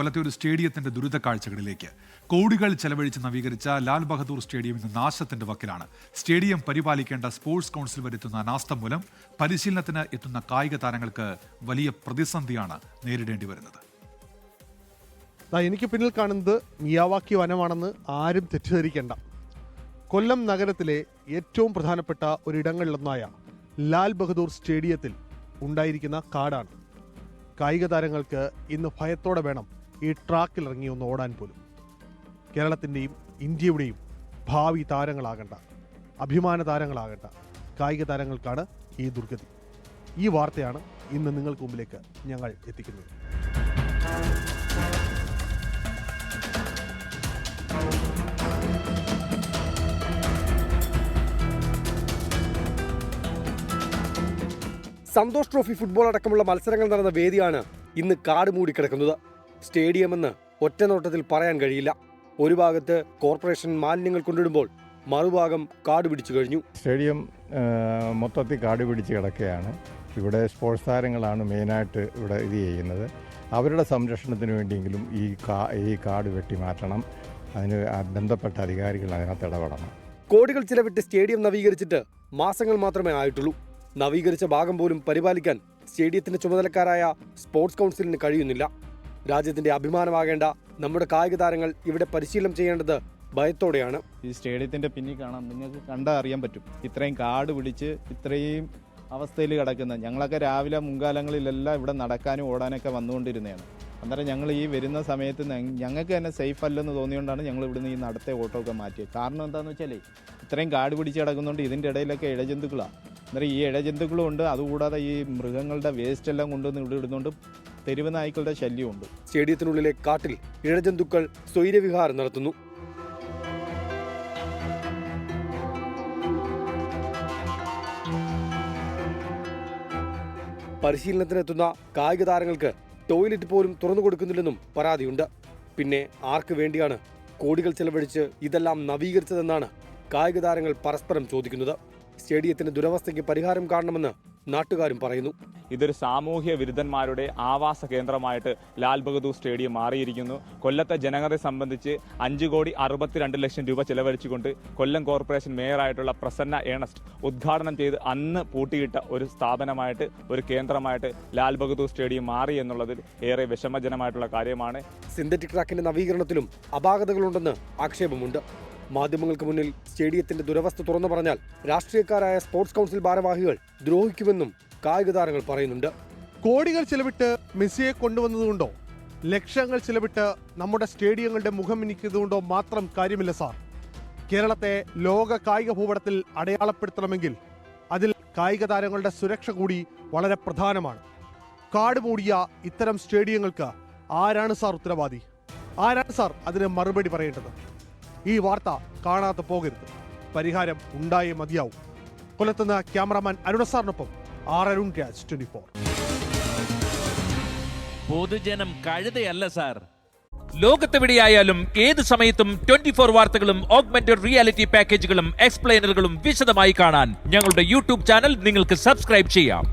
കൊല്ലത്തെ ഒരു സ്റ്റേഡിയത്തിന്റെ ദുരിത കാഴ്ചകളിലേക്ക്. കോടികൾ ചെലവഴിച്ച് നവീകരിച്ച ലാൽ ബഹദൂർ സ്റ്റേഡിയം ഇന്ന് നാശത്തിന്റെ വക്കിലാണ്. സ്റ്റേഡിയം പരിപാലിക്കേണ്ട സ്പോർട്സ് കൗൺസിൽ വരുത്തുന്ന അനാസ്ഥ മൂലം പരിശീലനത്തിന് എത്തുന്ന കായിക താരങ്ങൾക്ക് വലിയ പ്രതിസന്ധിയാണ് നേരിടേണ്ടി വരുന്നത്. എനിക്ക് പിന്നിൽ കാണുന്നത് മിയാവാക്കി വനമാണെന്ന് ആരും തെറ്റിദ്ധരിക്കേണ്ട. കൊല്ലം നഗരത്തിലെ ഏറ്റവും പ്രധാനപ്പെട്ട ഒരിടങ്ങളിലൊന്നായ ലാൽ ബഹദൂർ സ്റ്റേഡിയത്തിൽ ഉണ്ടായിരിക്കുന്ന കാടാണ്. കായിക താരങ്ങൾക്ക് ഇന്ന് ഭയത്തോടെ വേണം ഈ ട്രാക്കിൽ ഇറങ്ങി ഒന്ന് ഓടാൻ പോലും. കേരളത്തിൻ്റെയും ഇന്ത്യയുടെയും ഭാവി താരങ്ങളാകേണ്ട, അഭിമാന താരങ്ങളാകേണ്ട കായിക താരങ്ങൾക്കാണ് ഈ ദുർഗതി. ഈ വാർത്തയാണ് ഇന്ന് നിങ്ങൾക്ക് മുമ്പിലേക്ക് ഞങ്ങൾ എത്തിക്കുന്നത്. സന്തോഷ് ട്രോഫി ഫുട്ബോൾ അടക്കമുള്ള മത്സരങ്ങൾ നടന്ന വേദിയാണ് ഇന്ന് കാട് മൂടിക്കിടക്കുന്നത്. സ്റ്റേഡിയമെന്ന് ഒറ്റ നോട്ടത്തിൽ പറയാൻ കഴിയില്ല. ഒരു ഭാഗത്ത് കോർപ്പറേഷൻ മാലിന്യങ്ങൾ കൊണ്ടിടുമ്പോൾ മറുഭാഗം കാട് പിടിച്ചു കഴിഞ്ഞു. സ്റ്റേഡിയം മൊത്തത്തിൽ കാട് പിടിച്ച് കിടക്കുകയാണ്. ഇവിടെ സ്പോർട്സ് താരങ്ങളാണ് മെയിനായിട്ട് ഇവിടെ ഇത് ചെയ്യുന്നത്. അവരുടെ സംരക്ഷണത്തിന് വേണ്ടിയെങ്കിലും ഈ കാട് വെട്ടി മാറ്റണം. അതിന് ബന്ധപ്പെട്ട അധികാരികൾ അതിനകത്ത് ഇടപെടണം. കോടികൾ ചിലവിട്ട് സ്റ്റേഡിയം നവീകരിച്ചിട്ട് മാസങ്ങൾ മാത്രമേ ആയിട്ടുള്ളൂ. നവീകരിച്ച ഭാഗം പോലും പരിപാലിക്കാൻ സ്റ്റേഡിയത്തിന്റെ ചുമതലക്കാരായ സ്പോർട്സ് കൗൺസിലിന് കഴിയുന്നില്ല. രാജ്യത്തിന്റെ അഭിമാനമാകേണ്ട നമ്മുടെ കായിക താരങ്ങൾ ഇവിടെ പരിശീലനം ചെയ്യേണ്ടത് ഭയത്തോടെയാണ്. ഈ സ്റ്റേഡിയത്തിന്റെ പിന്നിൽ കാണാം, നിങ്ങൾക്ക് കണ്ടാൽ അറിയാൻ പറ്റും. ഇത്രയും കാട് പിടിച്ച് ഇത്രയും അവസ്ഥയിൽ കിടക്കുന്ന ഞങ്ങളൊക്കെ രാവിലെ മുൻകാലങ്ങളിലെല്ലാം ഇവിടെ നടക്കാനും ഓടാനൊക്കെ വന്നുകൊണ്ടിരുന്നതാണ്. അന്നേരം ഞങ്ങൾ ഈ വരുന്ന സമയത്ത് ഞങ്ങൾക്ക് തന്നെ സേഫ് അല്ലെന്ന് തോന്നിയോണ്ടാണ് ഞങ്ങൾ ഇവിടുന്ന് ഈ നടത്തെ ഓട്ടോ ഒക്കെ മാറ്റിയത്. കാരണം എന്താണെന്ന് വെച്ചാൽ ഇത്രയും കാട് പിടിച്ച് കിടക്കുന്നുണ്ട്. ഇതിൻ്റെ ഇടയിലൊക്കെ ഇഴജന്തുക്കളാണ്. അന്നേരം ഈ ഇഴജന്തുക്കളും ഉണ്ട്. അതുകൂടാതെ ഈ മൃഗങ്ങളുടെ വേസ്റ്റ് എല്ലാം കൊണ്ടുവന്ന് ഇവിടെ ഇടുന്നുണ്ട്. തെരുവ് നായ്ക്കളുടെ ശല്യമുണ്ട്. സ്റ്റേഡിയത്തിനുള്ളിലെ കാട്ടിൽ ഇഴജന്തുക്കൾ സ്വൈരവിഹാരം നടത്തുന്നു. പരിശീലനത്തിനെത്തുന്ന കായിക താരങ്ങൾക്ക് ടോയ്ലറ്റ് പോലും തുറന്നു കൊടുക്കുന്നില്ലെന്നും പരാതിയുണ്ട്. പിന്നെ ആർക്ക് വേണ്ടിയാണ് കോടികൾ ചെലവഴിച്ച് ഇതെല്ലാം നവീകരിച്ചതെന്നാണ് കായിക താരങ്ങൾ പരസ്പരം ചോദിക്കുന്നത്. സ്റ്റേഡിയത്തിന്റെ ദുരവസ്ഥയ്ക്ക് പരിഹാരം കാണണമെന്ന് നാട്ടുകാരും പറയുന്നു. ഇതൊരു സാമൂഹ്യ വിരുദ്ധന്മാരുടെ ആവാസ കേന്ദ്രമായിട്ട് ലാൽ ബഹദൂർ സ്റ്റേഡിയം മാറിയിരിക്കുന്നു. കൊല്ലത്തെ ജനങ്ങളെ സംബന്ധിച്ച് 5,62,00,000 രൂപ ചെലവഴിച്ചുകൊണ്ട് കൊല്ലം കോർപ്പറേഷൻ മേയറായിട്ടുള്ള പ്രസന്ന ഏണസ്റ്റ് ഉദ്ഘാടനം ചെയ്ത് അന്ന് പൂട്ടിയിട്ട ഒരു സ്ഥാപനമായിട്ട്, ഒരു കേന്ദ്രമായിട്ട് ലാൽ ബഹദൂർ സ്റ്റേഡിയം മാറി എന്നുള്ളതിൽ ഏറെ വിഷമജനമായിട്ടുള്ള കാര്യമാണ്. സിന്തറ്റിക് ട്രാക്കിന്റെ നവീകരണത്തിലും അപാകതകളുണ്ടെന്ന് ആക്ഷേപമുണ്ട്. മാധ്യമങ്ങൾക്ക് മുന്നിൽ സ്റ്റേഡിയത്തിന്റെ ദുരവസ്ഥ തുറന്നു പറഞ്ഞാൽ രാഷ്ട്രീയക്കാരായ സ്പോർട്സ് കൗൺസിൽ ഭാരവാഹികൾ ദ്രോഹിക്കുമെന്നും കായിക താരങ്ങൾ പറയുന്നുണ്ട്. കോടികൾ ചെലവിട്ട് മെസ്സിയെ കൊണ്ടുവന്നതുകൊണ്ടോ ലക്ഷങ്ങൾ ചെലവിട്ട് നമ്മുടെ സ്റ്റേഡിയങ്ങളുടെ മുഖം മിനിക്കുന്നതുകൊണ്ടോ മാത്രം കാര്യമില്ല സാർ. കേരളത്തെ ലോക കായിക ഭൂപടത്തിൽ അടയാളപ്പെടുത്തണമെങ്കിൽ അതിൽ കായിക താരങ്ങളുടെ സുരക്ഷ കൂടി വളരെ പ്രധാനമാണ്. കാട് മൂടിയ ഇത്തരം സ്റ്റേഡിയങ്ങൾക്ക് ആരാണ് സാർ ഉത്തരവാദി? ആരാണ് സാർ അതിന് മറുപടി പറയേണ്ടത്? ഈ വാർത്ത കാണാതെ പോകരുത്. പരിഹാരം ഉണ്ടായേ മതിയാവും. കൊല്ലത്തുനിന്ന് ക്യാമറാമാൻ അരുണസാറിനൊപ്പം അരുൺ രാജ്, 24. പൊതുജനം കഴുതയല്ല സാർ. ലോകത്തെവിടെയായാലും ഏത് സമയത്തും 24 വാർത്തകളും ഓഗ്മെന്റഡ് റിയാലിറ്റി പാക്കേജുകളും എക്സ്പ്ലെയിനറുകളും വിശദമായി കാണാൻ ഞങ്ങളുടെ യൂട്യൂബ് ചാനൽ നിങ്ങൾക്ക് സബ്സ്ക്രൈബ് ചെയ്യാം.